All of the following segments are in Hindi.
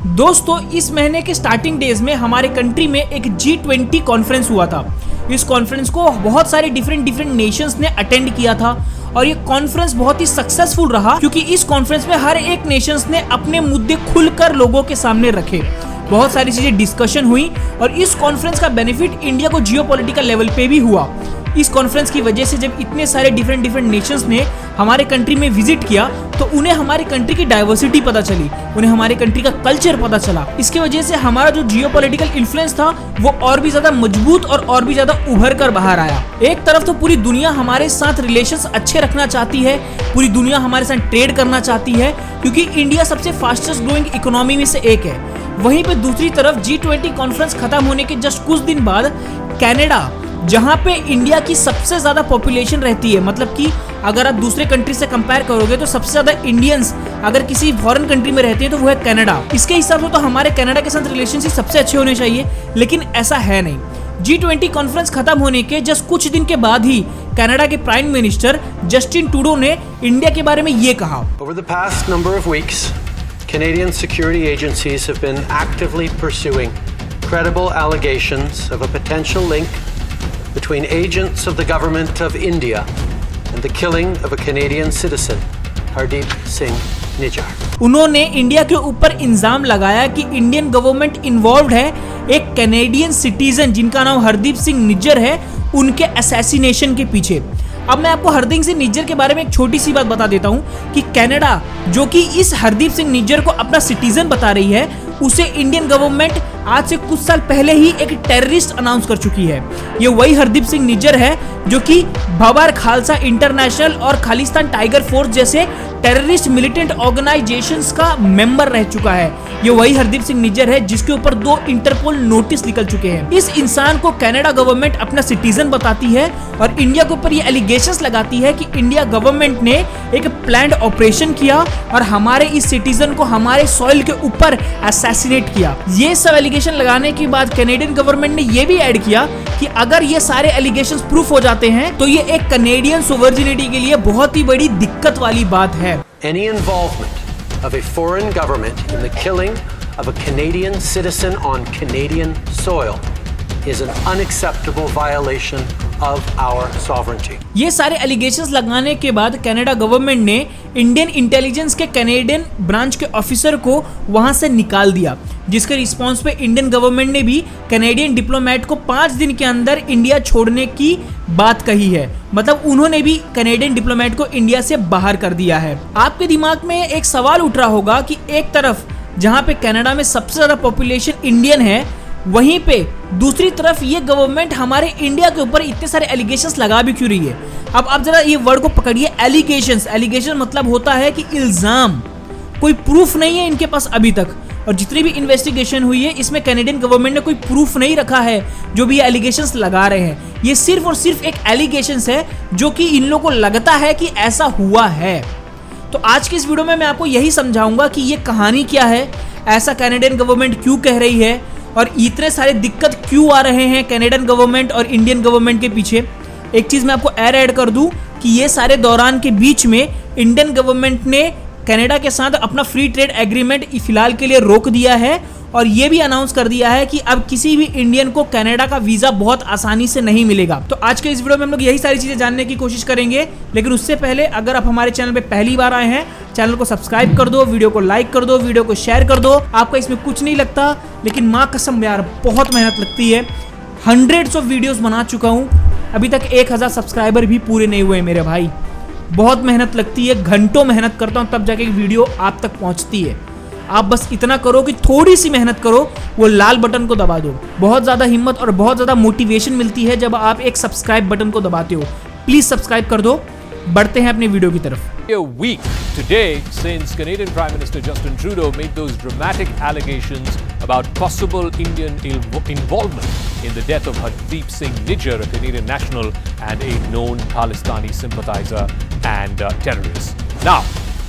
दोस्तों, इस महीने के स्टार्टिंग डेज में हमारे कंट्री में एक G20 कॉन्फ्रेंस हुआ था। इस कॉन्फ्रेंस को बहुत सारे डिफरेंट नेशंस ने अटेंड किया था और ये कॉन्फ्रेंस बहुत ही सक्सेसफुल रहा क्योंकि इस कॉन्फ्रेंस में हर एक नेशंस ने अपने मुद्दे खुलकर लोगों के सामने रखे। बहुत सारी चीजें डिस्कशन हुई और इस कॉन्फ्रेंस का बेनिफिट इंडिया को जियोपॉलिटिकल लेवल पे भी हुआ। इस कॉन्फ्रेंस की वजह से जब इतने सारे डिफरेंट नेशंस ने हमारे कंट्री में विजिट किया तो उन्हें हमारे कंट्री की डाइवर्सिटी पता चली, उन्हें हमारे कंट्री का कल्चर पता चला। इसकी वजह से हमारा जो जियोपॉलिटिकल इन्फ्लुएंस था वो और भी ज्यादा मजबूत और भी ज्यादा उभर कर बाहर आया। एक तरफ तो पूरी दुनिया हमारे साथ रिलेशंस अच्छे रखना चाहती है, पूरी दुनिया हमारे साथ ट्रेड करना चाहती है क्योंकि इंडिया सबसे फास्टेस्ट ग्रोइंग इकोनॉमी में से एक है। वहीं पे दूसरी तरफ G20 कॉन्फ्रेंस खत्म होने के जस्ट कुछ दिन बाद कनाडा, जहां पे इंडिया की सबसे ज्यादा पॉपुलेशन रहती है, मतलब कि अगर आप दूसरे कंट्री से कंपेयर करोगे तो सबसे ज्यादा इंडियंस अगर किसी फॉरेन कंट्री में रहते हैं तो वो है कनाडा। इसके हिसाब से तो हमारे कनाडा के साथ रिलेशनशिप सबसे अच्छे होने चाहिए, लेकिन ऐसा है नहीं। G20 कॉन्फ्रेंस खत्म होने के जस्ट कुछ दिन के बाद ही कनाडा के प्राइम मिनिस्टर जस्टिन ट्रूडो ने इंडिया के बारे में ये कहा। Over the past number of weeks, Canadian security agencies have been actively pursuing credible allegations of a potential link between agents of the government of India and the killing of a Canadian citizen, Hardeep Singh Nijjar. उन्होंने इंडिया के ऊपर इल्जाम लगाया कि इंडियन गवर्नमेंट इन्वॉल्व है एक कैनेडियन सिटीजन जिनका नाम हरदीप सिंह निज्जर है, उनके असैसिनेशन के पीछे। अब मैं आपको हरदीप सिंह निज्जर के बारे में एक छोटी सी बात बता देता हूं कि कनाडा, जो कि इस हरदीप सिंह निज्जर को अपना सिटीजन बता रही है, उसे इंडियन गवर्नमेंट आज से कुछ साल पहले ही एक टेररिस्ट अनाउंस कर चुकी है। ये वही हरदीप सिंह निज्जर है जो कि भवार खालसा इंटरनेशनल और खालिस्तान टाइगर फोर्स जैसे टेररिस्ट मिलिटेंट ऑर्गेनाइजेशंस का मेंबर रह चुका है। ये वही हरदीप सिंह निज्जर है जिसके ऊपर 2 इंटरपोल नोटिस निकल चुके हैं। इस इंसान को कनाडा गवर्नमेंट अपना सिटीजन बताती है और इंडिया के ऊपर ये एलिगेशंस लगाती है कि इंडिया गवर्नमेंट ने एक प्लान्ड ऑपरेशन किया और हमारे इस सिटीजन को हमारे सॉइल के ऊपर असैसिनेट किया। ये सब एलिगेशन लगाने के बाद कैनेडियन गवर्नमेंट ने ये भी ऐड किया कि अगर ये सारे एलिगेशंस प्रूफ हो जाते हैं तो ये एक कैनेडियन सोवर्जिनिटी के लिए बहुत ही बड़ी दिक्कत वाली बात है। Any involvement of a foreign government in the killing of a Canadian citizen on Canadian soil is an unacceptable violation of our sovereignty. ये सारे एलिगेशंस लगाने के बाद कनाडा गवर्नमेंट ने इंडियन इंटेलिजेंस के कैनेडियन ब्रांच के ऑफिसर को वहां से निकाल दिया, जिसके रिस्पांस पे इंडियन गवर्नमेंट ने भी कैनेडियन डिप्लोमेट को 5 दिन के अंदर इंडिया छोड़ने की बात कही है। मतलब उन्होंने भी कैनेडियन डिप्लोमेट को इंडिया से बाहर कर दिया है। आपके दिमाग में एक सवाल उठ रहा होगा कि एक तरफ जहां पे कनाडा में सबसे ज्यादा पॉपुलेशन इंडियन है, वहीं पे दूसरी तरफ ये गवर्नमेंट हमारे इंडिया के ऊपर इतने सारे एलिगेशंस लगा भी क्यों रही है। अब आप जरा ये वर्ड को पकड़िए, एलिगेशंस। एलिगेशन मतलब होता है कि इल्जाम, कोई प्रूफ नहीं है इनके पास अभी तक। और जितनी भी इन्वेस्टिगेशन हुई है इसमें कैनेडियन गवर्नमेंट ने कोई प्रूफ नहीं रखा है जो भी ये एलिगेशंस लगा रहे हैं। ये सिर्फ और सिर्फ एक एलिगेशंस है जो कि इन लोगों को लगता है कि ऐसा हुआ है। तो आज की इस वीडियो में मैं आपको यही समझाऊंगा कि ये कहानी क्या है, ऐसा कैनेडियन गवर्नमेंट क्यों कह रही है और इतने सारे दिक्कत क्यों आ रहे हैं कैनेडियन गवर्नमेंट और इंडियन गवर्नमेंट के पीछे। एक चीज मैं आपको ऐड कर दूं कि ये सारे दौरान के बीच में इंडियन गवर्नमेंट ने कनाडा के साथ अपना फ्री ट्रेड एग्रीमेंट फिलहाल के लिए रोक दिया है और ये भी अनाउंस कर दिया है कि अब किसी भी इंडियन को कनाडा का वीजा बहुत आसानी से नहीं मिलेगा। तो आज के इस वीडियो में हम लोग यही सारी चीजें जानने की कोशिश करेंगे, लेकिन उससे पहले अगर आप हमारे चैनल पे पहली बार आए हैं, चैनल को सब्सक्राइब कर दो, वीडियो को लाइक कर दो, वीडियो को शेयर कर दो। आपका इसमें कुछ नहीं लगता, लेकिन माँ कसम यार बहुत मेहनत लगती है। हंड्रेड्स ऑफ वीडियोस बना चुका हूँ, अभी तक 1000 सब्सक्राइबर भी पूरे नहीं हुए मेरे भाई। बहुत मेहनत लगती है, घंटों मेहनत करता हूँ तब जाके वीडियो आप तक पहुँचती है। आप बस इतना करो कि थोड़ी सी मेहनत करो, वो लाल बटन को दबा दो। बहुत ज़्यादा हिम्मत और बहुत ज़्यादा मोटिवेशन मिलती है जब आप एक सब्सक्राइब बटन को दबाते हो। प्लीज़ सब्सक्राइब कर दो। बढ़ते हैं अपने वीडियो की तरफ। A week today since Canadian Prime Minister Justin Trudeau made those dramatic allegations about possible Indian involvement in the death of Hardeep Singh Nijjar, a Canadian national and a known Khalistani sympathizer and terrorist. Now,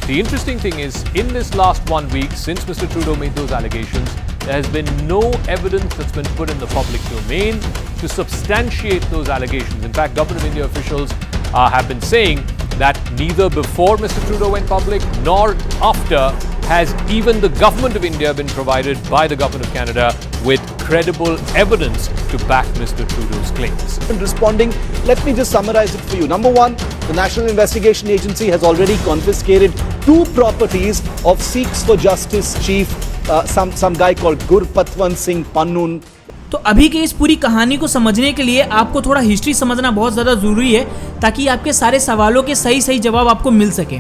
the interesting thing is, in this last 1 week since Mr. Trudeau made those allegations, there has been no evidence that's been put in the public domain to substantiate those allegations. In fact, Government of India officials have been saying that neither before Mr. Trudeau went public nor after has even the government of India been provided by the government of Canada with credible evidence to back Mr. Trudeau's claims? In responding, let me just summarize it for you. Number one, the National Investigation Agency has already confiscated 2 properties of Sikhs for Justice chief, some guy called Gurpatwant Singh Pannun. तो अभी की इस पूरी कहानी को समझने के लिए आपको थोड़ा हिस्ट्री समझना बहुत ज़्यादा ज़रूरी है, ताकि आपके सारे सवालों के सही सही जवाब आपको मिल सके।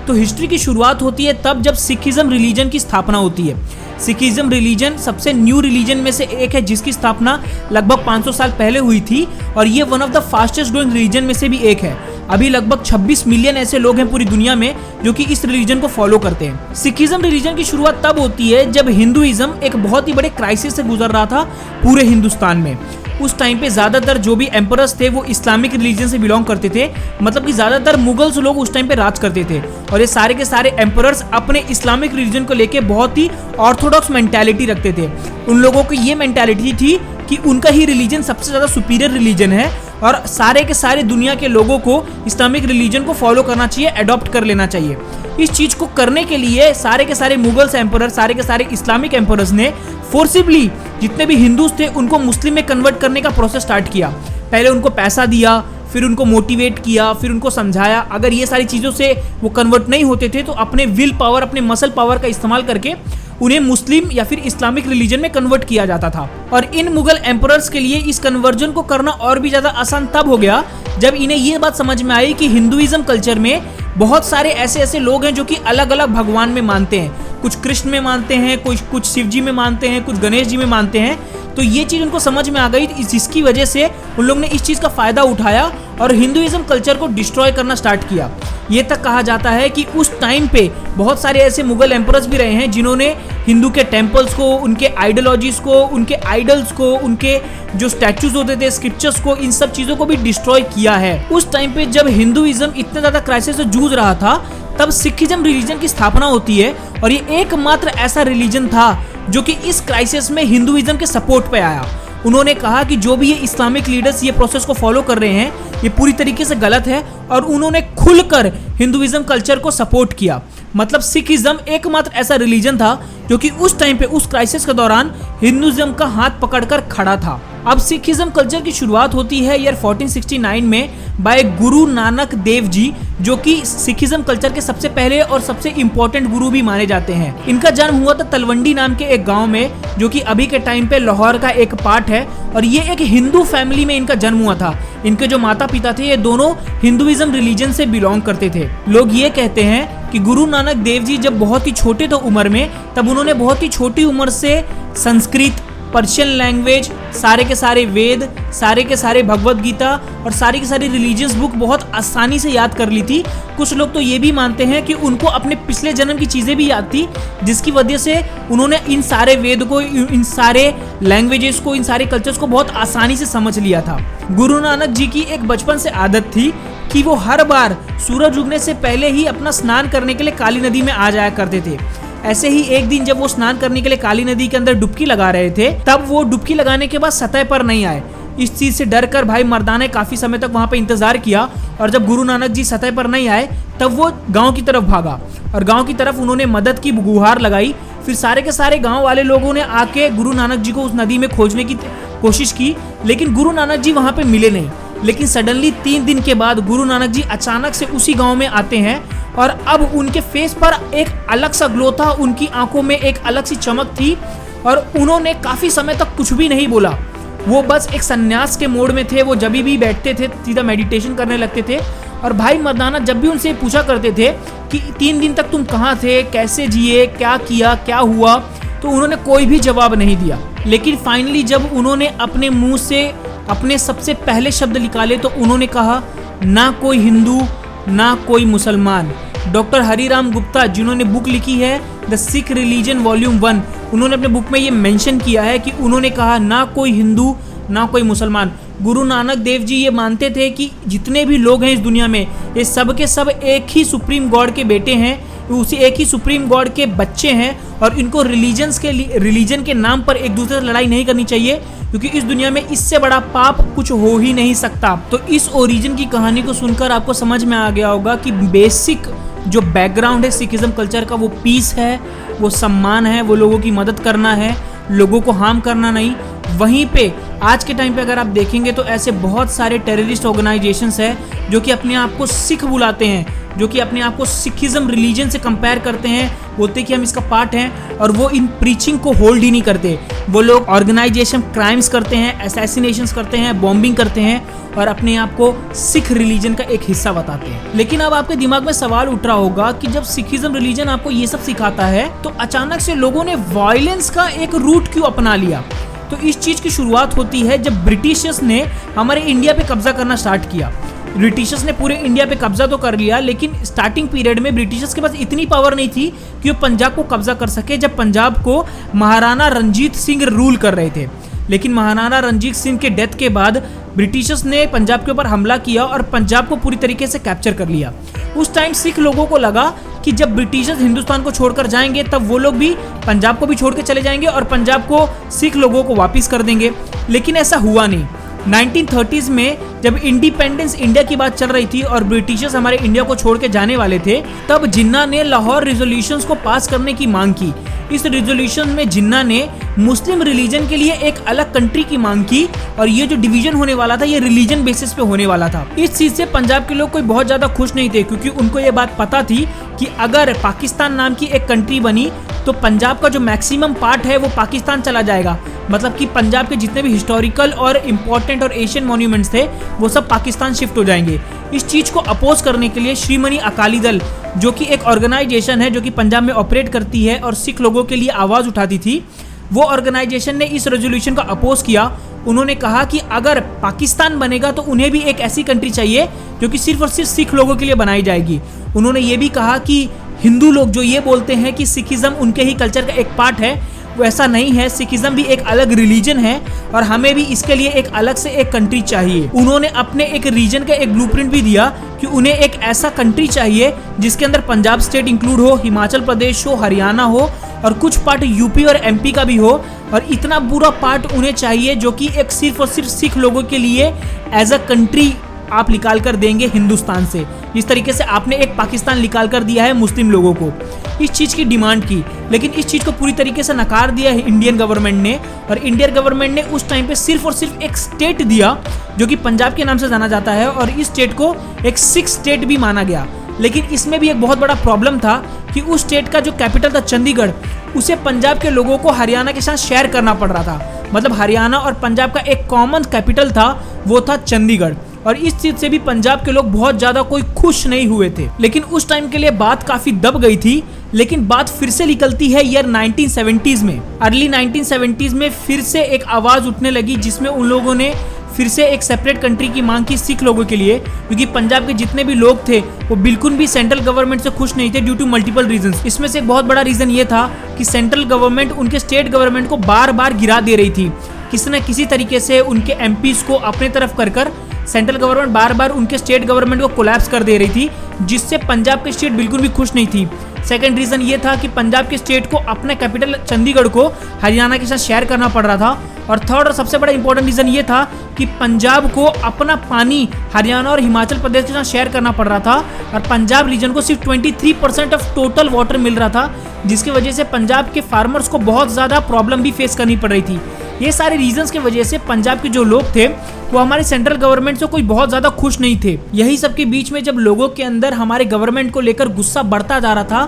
तो हिस्ट्री की शुरुआत होती है तब जब सिखिज्म रिलीजन की स्थापना होती है। सिखिज्म रिलीजन सबसे न्यू रिलीजन में से एक है, जिसकी स्थापना लगभग 500 साल पहले हुई थी, और ये one of the fastest growing religion में से भी एक है। अभी लगभग 26 मिलियन ऐसे लोग हैं पूरी दुनिया में जो कि इस रिलीजन को फॉलो करते हैं। सिखिज्म रिलीजन की शुरुआत तब होती है जब हिंदुइज्म एक बहुत ही बड़े क्राइसिस से गुजर रहा था पूरे हिंदुस्तान में। उस टाइम पे ज़्यादातर जो भी एम्परर्स थे वो इस्लामिक रिलीजन से बिलोंग करते थे, मतलब कि ज़्यादातर मुगल्स लोग उस टाइम पे राज करते थे, और ये सारे के सारे एम्परर्स अपने इस्लामिक रिलीजन को लेके बहुत ही ऑर्थोडॉक्स मेंटालिटी रखते थे। उन लोगों की ये मेंटालिटी थी कि उनका ही रिलीजन सबसे ज़्यादा सुपीरियर रिलीजन है, और सारे के सारे दुनिया के लोगों को इस्लामिक रिलीजन को फॉलो करना चाहिए, अडॉप्ट कर लेना चाहिए। इस चीज़ को करने के लिए सारे के सारे मुगल्स एम्परर, सारे के सारे इस्लामिक एम्परर्स ने फोर्सिबली जितने भी हिंदूज थे उनको मुस्लिम में कन्वर्ट करने का प्रोसेस स्टार्ट किया। पहले उनको पैसा दिया, फिर उनको मोटिवेट किया, फिर उनको समझाया। अगर ये सारी चीज़ों से वो कन्वर्ट नहीं होते थे तो अपने विल पावर, अपने मसल पावर का इस्तेमाल करके उन्हें मुस्लिम या फिर इस्लामिक रिलीजन में कन्वर्ट किया जाता था। और इन मुगल एम्परर्स के लिए इस कन्वर्जन को करना और भी ज़्यादा आसान तब हो गया जब इन्हें ये बात समझ में आई कि हिंदुइज्म कल्चर में बहुत सारे ऐसे ऐसे लोग हैं जो कि अलग अलग भगवान में मानते हैं। कुछ कृष्ण में मानते हैं, कुछ शिव जी में मानते हैं, कुछ गणेश जी में मानते हैं। तो ये चीज़ उनको समझ में आ गई, जिसकी वजह से उन लोग ने इस चीज़ का फ़ायदा उठाया और हिंदुइज्म कल्चर को डिस्ट्रॉय करना स्टार्ट किया। ये तक कहा जाता है कि उस टाइम पे बहुत सारे ऐसे मुगल एम्परर्स भी रहे हैं जिन्होंने हिंदू के टेम्पल्स को, उनके आइडियोलॉजीज़ को, उनके आइडल्स को, उनके जो स्टैचूज होते थे, स्क्रिप्चर्स को, इन सब चीज़ों को भी डिस्ट्रॉय किया है। उस टाइम पे जब हिंदुइज्म इतने ज़्यादा क्राइसिस से जूझ रहा था, तब सिखिज्म रिलीजन की स्थापना होती है, और ये एकमात्र ऐसा रिलीजन था जो कि इस क्राइसिस में हिंदुइज्म के सपोर्ट पे आया। उन्होंने कहा कि जो भी ये इस्लामिक लीडर्स ये प्रोसेस को फॉलो कर रहे हैं ये पूरी तरीके से गलत है, और उन्होंने खुलकर हिंदुइज्म कल्चर को सपोर्ट किया। मतलब सिखिज्म एकमात्र ऐसा रिलीजन था जो कि उस टाइम पे, उस क्राइसिस के दौरान हिंदुइज्म का हाथ पकड़कर खड़ा था। अब सिखिज्म कल्चर की शुरुआत होती है ईयर 1469 में बाय गुरु नानक देव जी, जो कि सिखिज्म कल्चर के सबसे पहले और सबसे इंपॉर्टेंट गुरु भी माने जाते हैं। इनका जन्म हुआ था तलवंडी नाम के एक गांव में, जो कि अभी के टाइम पे लाहौर का एक पार्ट है, और ये एक हिंदू फैमिली में इनका जन्म हुआ था। इनके जो माता पिता थे ये दोनों हिंदुइज्म रिलीजन से बिलोंग करते थे। लोग ये कहते हैं कि गुरु नानक देव जी जब बहुत ही छोटे थे उम्र में, तब उन्होंने बहुत ही छोटी उम्र से संस्कृत, पर्शियन लैंग्वेज, सारे के सारे वेद, सारे के सारे भगवत गीता और सारी की सारी रिलीजियस बुक बहुत आसानी से याद कर ली थी। कुछ लोग तो ये भी मानते हैं कि उनको अपने पिछले जन्म की चीज़ें भी याद थी, जिसकी वजह से उन्होंने इन सारे वेद को, इन सारे लैंग्वेजेस को, इन सारे कल्चर्स को बहुत आसानी से समझ लिया था। गुरु नानक जी की एक बचपन से आदत थी कि वो हर बार सूरज उगने से पहले ही अपना स्नान करने के लिए काली नदी में आ जाया करते थे। ऐसे ही एक दिन जब वो स्नान करने के लिए काली नदी के अंदर डुबकी लगा रहे थे, तब वो डुबकी लगाने के बाद सतह पर नहीं आए। इस चीज़ से डर कर भाई मर्दाना ने काफ़ी समय तक वहाँ पे इंतज़ार किया, और जब गुरु नानक जी सतह पर नहीं आए तब वो गांव की तरफ भागा, और गांव की तरफ उन्होंने मदद की गुहार लगाई। फिर सारे के सारे गांव वाले लोगों ने आके गुरु नानक जी को उस नदी में खोजने की कोशिश की, लेकिन गुरु नानक जी वहाँ पे मिले नहीं। लेकिन सडनली 3 दिन के बाद गुरु नानक जी अचानक से उसी गांव में आते हैं, और अब उनके फेस पर एक अलग सा ग्लो था, उनकी आंखों में एक अलग सी चमक थी, और उन्होंने काफ़ी समय तक कुछ भी नहीं बोला। वो बस एक सन्यास के मोड में थे। वो जब भी बैठते थे सीधा मेडिटेशन करने लगते थे। और भाई मर्दाना जब भी उनसे पूछा करते थे कि 3 दिन तक तुम कहाँ थे, कैसे जिए, क्या किया, क्या हुआ, तो उन्होंने कोई भी जवाब नहीं दिया। लेकिन फाइनली जब उन्होंने अपने मुंह से अपने सबसे पहले शब्द निकाले तो उन्होंने कहा, ना कोई हिंदू ना कोई मुसलमान। डॉक्टर हरिराम गुप्ता जिन्होंने बुक लिखी है द सिख रिलीजन वॉल्यूम 1, उन्होंने अपने बुक में ये मेंशन किया है कि उन्होंने कहा ना कोई हिंदू ना कोई मुसलमान। गुरु नानक देव जी ये मानते थे कि जितने भी लोग हैं इस दुनिया में, ये सब के सब एक ही सुप्रीम गॉड के बेटे हैं, उसी एक ही सुप्रीम गॉड के बच्चे हैं, और इनको रिलीजन के नाम पर एक दूसरे से लड़ाई नहीं करनी चाहिए, क्योंकि इस दुनिया में इससे बड़ा पाप कुछ हो ही नहीं सकता। तो इस ओरिजिन की कहानी को सुनकर आपको समझ में आ गया होगा कि बेसिक जो बैकग्राउंड है सिखिज्म कल्चर का वो पीस है, वो सम्मान है, वो लोगों की मदद करना है, लोगों को हार्म करना नहीं। वहीं पे आज के टाइम पे अगर आप देखेंगे तो ऐसे बहुत सारे टेररिस्ट ऑर्गेनाइजेशंस हैं जो कि अपने आप को सिख बुलाते हैं, जो कि अपने आप को सिखिज्म रिलीजन से कंपेयर करते हैं, बोलते हैं कि हम इसका पार्ट हैं, और वो इन प्रीचिंग को होल्ड ही नहीं करते। वो लोग ऑर्गेनाइजेशन क्राइम्स करते हैं, असैसिनेशंस करते हैं, बॉम्बिंग करते हैं और अपने आप को सिख रिलीजन का एक हिस्सा बताते हैं। लेकिन अब आपके दिमाग में सवाल उठ रहा होगा कि जब सिखिज्म रिलीजन आपको ये सब सिखाता है तो अचानक से लोगों ने वायलेंस का एक रूट क्यों अपना लिया? तो इस चीज की शुरुआत होती है जब ब्रिटिशर्स ने हमारे इंडिया पे कब्जा करना स्टार्ट किया। ब्रिटिशर्स ने पूरे इंडिया पे कब्जा तो कर लिया, लेकिन स्टार्टिंग पीरियड में ब्रिटिशर्स के पास इतनी पावर नहीं थी कि वो पंजाब को कब्जा कर सके, जब पंजाब को महाराणा रंजीत सिंह रूल कर रहे थे। लेकिन महाराणा रंजीत सिंह के डेथ के बाद ब्रिटिशर्स ने पंजाब के ऊपर हमला किया और पंजाब को पूरी तरीके से कैप्चर कर लिया। उस टाइम सिख लोगों को लगा कि जब ब्रिटिशर्स हिंदुस्तान को छोड़कर जाएंगे तब वो लोग भी पंजाब को भी छोड़ के चले जाएंगे और पंजाब को सिख लोगों को वापस कर देंगे। लेकिन ऐसा हुआ नहीं। 1930s में जब इंडिपेंडेंस इंडिया की बात चल रही थी और ब्रिटिशर्स हमारे इंडिया को छोड़ के जाने वाले थे, तब जिन्ना ने लाहौर रिजोल्यूशंस को पास करने की मांग की। इस रिजोल्यूशन में जिन्ना ने मुस्लिम रिलीजन के लिए एक अलग कंट्री की मांग की और ये जो डिवीजन होने वाला था ये रिलीजन बेसिस पे होने वाला था। इस चीज से पंजाब के लोग कोई बहुत ज्यादा खुश नहीं थे, क्योंकि उनको ये बात पता थी कि अगर पाकिस्तान नाम की एक कंट्री बनी तो पंजाब का जो मैक्सिमम पार्ट है वो पाकिस्तान चला जाएगा। मतलब कि पंजाब के जितने भी हिस्टोरिकल और इम्पोर्टेंट और एशियन मॉन्यूमेंट्स थे वो सब पाकिस्तान शिफ्ट हो जाएंगे। इस चीज को अपोज करने के लिए श्रीमनी अकाली दल, जो कि एक ऑर्गेनाइजेशन है जो कि पंजाब में ऑपरेट करती है और सिख लोगों के लिए आवाज उठाती थी, वो ऑर्गेनाइजेशन ने इस रेजोल्यूशन को अपोज किया। उन्होंने कहा कि अगर पाकिस्तान बनेगा तो उन्हें भी एक ऐसी कंट्री चाहिए जो कि सिर्फ और सिर्फ सिख लोगों के लिए बनाई जाएगी। उन्होंने ये भी कहा कि हिंदू लोग जो ये बोलते हैं कि सिखिज्म उनके ही कल्चर का एक पार्ट है, वो ऐसा नहीं है। सिखिज्म भी एक अलग रिलीजन है और हमें भी इसके लिए एक अलग से एक कंट्री चाहिए। उन्होंने अपने एक रीजन का एक ब्लूप्रिंट भी दिया कि उन्हें एक ऐसा कंट्री चाहिए जिसके अंदर पंजाब स्टेट इंक्लूड हो, हिमाचल प्रदेश हो, हरियाणा हो और कुछ पार्ट यूपी और एमपी का भी हो, और इतना बुरा पार्ट उन्हें चाहिए जो कि एक सिर्फ और सिर्फ सिख लोगों के लिए एज अ कंट्री आप निकाल कर देंगे हिंदुस्तान से, इस तरीके से आपने एक पाकिस्तान निकाल कर दिया है मुस्लिम लोगों को। इस चीज की डिमांड की, लेकिन इस चीज को पूरी तरीके से नकार दिया है इंडियन गवर्नमेंट ने। और इंडियन गवर्नमेंट ने उस टाइम पे सिर्फ और सिर्फ एक स्टेट दिया जो कि पंजाब के नाम से जाना जाता है, और इस स्टेट को एक सिख स्टेट भी माना गया। लेकिन इसमें भी एक बहुत बड़ा प्रॉब्लम था कि उस स्टेट का जो कैपिटल था चंडीगढ़, उसे पंजाब के लोगों को हरियाणा के साथ शेयर करना पड़ रहा था। मतलब हरियाणा और पंजाब का एक कॉमन कैपिटल था, वो था चंडीगढ़, और इस चीज से भी पंजाब के लोग बहुत ज्यादा कोई खुश नहीं हुए थे। लेकिन उस टाइम के लिए बात काफी दब गई थी। लेकिन बात फिर से निकलती है ईयर 1970s में। अर्ली 1970s में फिर से एक आवाज उठने लगी जिसमें उन लोगों ने फिर से एक सेपरेट कंट्री की मांग की सिख लोगों के लिए, क्योंकि पंजाब के जितने भी लोग थे वो बिल्कुल भी सेंट्रल गवर्नमेंट से खुश नहीं थे ड्यू टू मल्टीपल रीजंस। इसमें से एक बहुत बड़ा रीजन ये था कि सेंट्रल गवर्नमेंट उनके स्टेट गवर्नमेंट को बार बार गिरा दे रही थी। किसी न किसी तरीके से उनके एमपीज को अपने तरफ कर सेंट्रल गवर्नमेंट बार बार उनके स्टेट गवर्नमेंट को कोलैप्स कर दे रही थी, जिससे पंजाब के स्टेट बिल्कुल भी खुश नहीं थी। सेकंड रीजन ये था कि पंजाब के स्टेट को अपने कैपिटल चंडीगढ़ को हरियाणा के साथ शेयर करना पड़ रहा था। और थर्ड और सबसे बड़ा इंपॉर्टेंट रीजन ये था कि पंजाब को अपना पानी हरियाणा और हिमाचल प्रदेश के साथ शेयर करना पड़ रहा था, और पंजाब रीजन को सिर्फ 23% ऑफ टोटल वाटर मिल रहा था, जिसकी वजह से पंजाब के फार्मर्स को बहुत ज़्यादा प्रॉब्लम भी फेस करनी पड़ रही थी। ये सारे रीजंस की वजह से पंजाब के जो लोग थे वो हमारे सेंट्रल गवर्नमेंट से कोई बहुत ज़्यादा खुश नहीं थे। यही सब के बीच में जब लोगों के अंदर हमारे गवर्नमेंट को लेकर गुस्सा बढ़ता जा रहा था,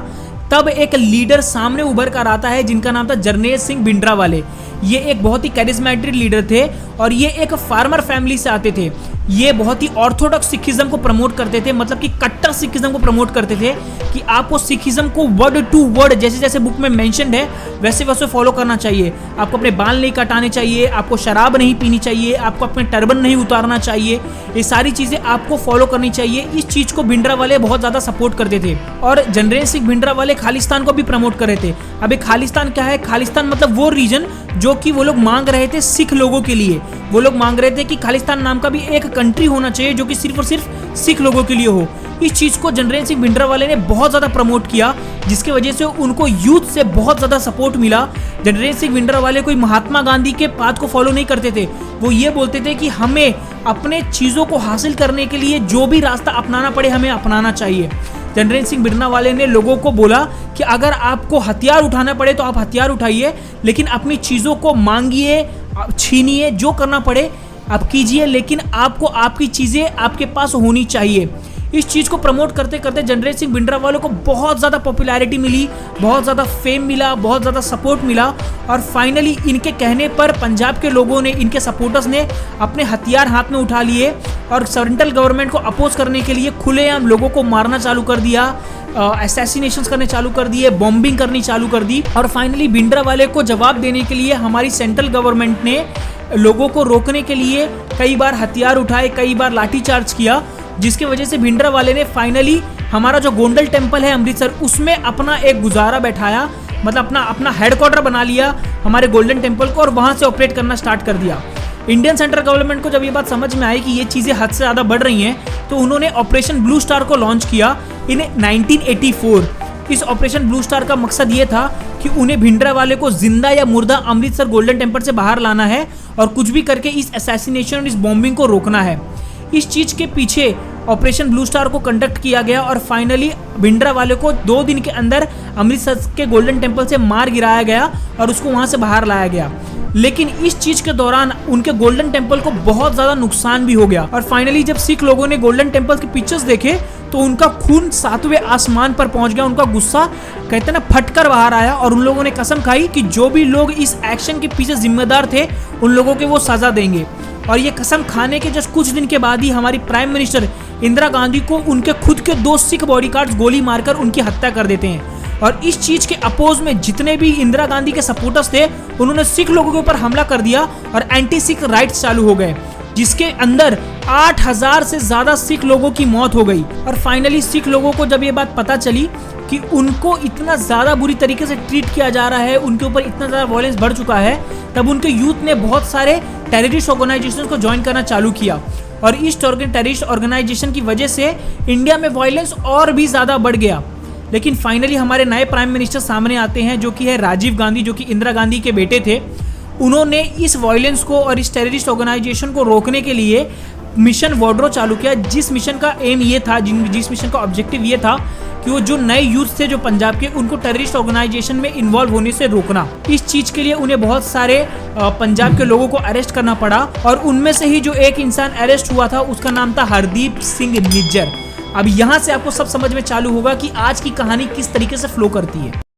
तब एक लीडर सामने उभर कर आता है जिनका नाम था जरनैल सिंह भिंडरावाले। ये एक बहुत ही कैरिस्मेटिक लीडर थे और ये एक फार्मर फैमिली से आते थे। ये बहुत ही ऑर्थोडॉक्स सिखिज्म को प्रमोट करते थे, मतलब कि कट्टर सिखिज्म को प्रमोट करते थे कि आपको सिखिज्म को वर्ड टू वर्ड जैसे जैसे बुक में मेंशन्ड है वैसे वैसे फॉलो करना चाहिए। आपको अपने बाल नहीं कटाने चाहिए, आपको शराब नहीं पीनी चाहिए, आपको अपने टर्बन नहीं उतारना चाहिए, ये सारी चीजें आपको फॉलो करनी चाहिए। इस चीज को भिंडरावाले बहुत ज्यादा सपोर्ट करते थे। और जरनैल सिंह भिंडरावाले खालिस्तान को भी प्रमोट कर रहे थे। अभी खालिस्तान क्या है? खालिस्तान मतलब वो रीजन जो कि वो लोग मांग रहे थे सिख लोगों के लिए। वो लोग मांग रहे थे कि खालिस्तान नाम का भी एक कंट्री होना चाहिए जो कि सिर्फ और सिर्फ सिख लोगों के लिए हो। इस चीज को जरनैल सिंह भिंडरावाले ने बहुत ज्यादा प्रमोट किया, जिसकी वजह से उनको यूथ से बहुत ज्यादा सपोर्ट मिला। जरनैल सिंह भिंडरावाले कोई महात्मा गांधी के पाथ को फॉलो नहीं करते थे। वो ये बोलते थे कि हमें अपने चीजों को हासिल करने के लिए जो भी रास्ता अपनाना पड़े हमें अपनाना चाहिए। जनरल सिंह भिंडरावाले ने लोगों को बोला कि अगर आपको हथियार उठाना पड़े तो आप हथियार उठाइए, लेकिन अपनी चीज़ों को मांगिए, छीनिए, जो करना पड़े आप कीजिए, लेकिन आपको आपकी चीज़ें आपके पास होनी चाहिए। इस चीज़ को प्रमोट करते करते जनरल सिंह भिंडरावाले को बहुत ज़्यादा पॉपुलैरिटी मिली, बहुत ज़्यादा फेम मिला, बहुत ज़्यादा सपोर्ट मिला और फाइनली इनके कहने पर पंजाब के लोगों ने, इनके सपोर्टर्स ने अपने हथियार हाथ में उठा लिए और सेंट्रल गवर्नमेंट को अपोज करने के लिए खुलेआम लोगों को मारना चालू कर दिया, असैसिनेशंस करने चालू कर दिए, बॉम्बिंग करनी चालू कर दी। और फाइनली भिंडरावाले को जवाब देने के लिए हमारी सेंट्रल गवर्नमेंट ने लोगों को रोकने के लिए कई बार हथियार उठाए, कई बार लाठीचार्ज किया, जिसकी वजह से भिंडरावाले ने फाइनली हमारा जो गोंडल टेम्पल है अमृतसर, उसमें अपना एक गुजारा बैठाया, मतलब अपना हेडक्वार्टर बना लिया हमारे गोल्डन टेम्पल को और वहाँ से ऑपरेट करना स्टार्ट कर दिया। इंडियन सेंट्रल गवर्नमेंट को जब ये बात समझ में आई कि ये चीज़ें हद से ज़्यादा बढ़ रही हैं, तो उन्होंने ऑपरेशन ब्लू स्टार को लॉन्च किया इन 1984। इस ऑपरेशन ब्लू स्टार का मकसद ये था कि उन्हें भिंडरावाले को जिंदा या मुर्दा अमृतसर गोल्डन टेम्पल से बाहर लाना है और कुछ भी करके इस असैसिनेशन और इस बॉम्बिंग को रोकना है। इस चीज़ के पीछे ऑपरेशन ब्लू स्टार को कंडक्ट किया गया और फाइनली भिंडरावाले को 2 दिन के अंदर अमृतसर के गोल्डन टेम्पल से मार गिराया गया और उसको वहाँ से बाहर लाया गया। लेकिन इस चीज़ के दौरान उनके गोल्डन टेम्पल को बहुत ज़्यादा नुकसान भी हो गया और फाइनली जब सिख लोगों ने गोल्डन टेम्पल के पिक्चर्स देखे तो उनका खून 7वें आसमान पर पहुंच गया, उनका गुस्सा कहते ना फटकर बाहर आया और उन लोगों ने कसम खाई कि जो भी लोग इस एक्शन के पीछे जिम्मेदार थे उन लोगों के वो सजा देंगे। और ये कसम खाने के जस्ट कुछ दिन के बाद ही हमारी प्राइम मिनिस्टर इंदिरा गांधी को उनके खुद के 2 सिख बॉडीगार्ड्स गोली मारकर उनकी हत्या कर देते हैं। और इस चीज के अपोज में जितने भी इंदिरा गांधी के सपोर्टर्स थे उन्होंने सिख लोगों के ऊपर हमला कर दिया और एंटी सिख राइट्स चालू हो गए, जिसके अंदर 8000 से ज्यादा सिख लोगों की मौत हो गई। और फाइनली सिख लोगों को जब ये बात पता चली कि उनको इतना ज्यादा बुरी तरीके से ट्रीट किया जा रहा है, उनके ऊपर इतना ज्यादा वायलेंस बढ़ चुका है, तब उनके यूथ ने बहुत सारे टेररिस्ट ऑर्गेनाइजेशन को ज्वाइन करना चालू किया और इस टेररिस्ट ऑर्गेनाइजेशन की वजह से इंडिया में वायलेंस और भी ज्यादा बढ़ गया। लेकिन फाइनली हमारे नए प्राइम मिनिस्टर सामने आते हैं जो कि है राजीव गांधी, जो कि इंदिरा गांधी के बेटे थे। उन्होंने इस वायलेंस को और इस टेररिस्ट ऑर्गेनाइजेशन को रोकने के लिए मिशन वार्ड्रो चालू किया, जिस मिशन का एम ये था, जिस मिशन का ऑब्जेक्टिव ये था कि वो जो नए यूथ थे जो पंजाब के, उनको टेररिस्ट ऑर्गेनाइजेशन में इन्वॉल्व होने से रोकना। इस चीज के लिए उन्हें बहुत सारे पंजाब के लोगों को अरेस्ट करना पड़ा और उनमें से ही जो एक इंसान अरेस्ट हुआ था उसका नाम था हरदीप सिंह निज्जर। अब यहाँ से आपको सब समझ में चालू होगा कि आज की कहानी किस तरीके से फ्लो करती है।